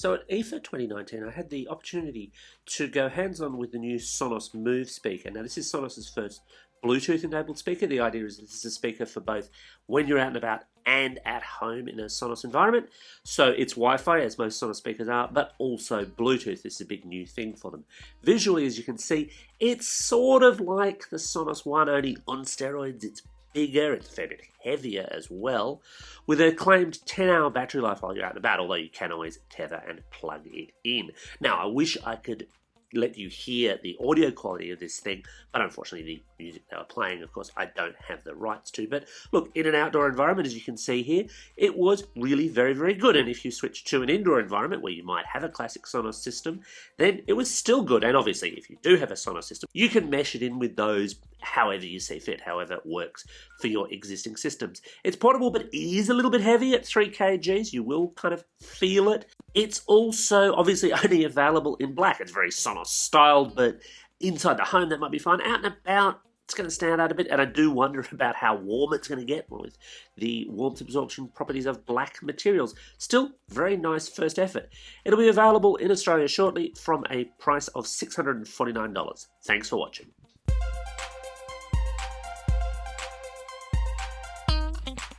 So at IFA 2019, I had the opportunity to go hands-on with the new Sonos Move speaker. Now, this is Sonos's first Bluetooth-enabled speaker. The idea is this is a speaker for both when you're out and about and at home in a Sonos environment. So it's Wi-Fi, as most Sonos speakers are, but also Bluetooth. This is a big new thing for them. Visually, as you can see, it's sort of like the Sonos One, only on steroids. It's bigger, it's a fair bit heavier as well, with a claimed 10-hour battery life while you're out and about, although you can always tether and plug it in. Now, I wish I could let you hear the audio quality of this thing, but unfortunately the music they were playing, of course, I don't have the rights to. But look, in an outdoor environment, as you can see here, it was really very, very good. And if you switch to an indoor environment where you might have a classic Sonos system, then it was still good. And obviously, if you do have a Sonos system, you can mesh it in with those however you see fit, however it works for your existing systems. It's portable, but it is a little bit heavy at 3 kgs. You will kind of feel it. It's also obviously only available in black. It's very Sonos styled, but inside the home that might be fine. Out and about, it's going to stand out a bit, and I do wonder about how warm it's going to get with the warmth absorption properties of black materials. Still, very nice first effort. It'll be available in Australia shortly from a price of $649. Thanks for watching.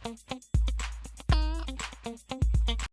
Thank you.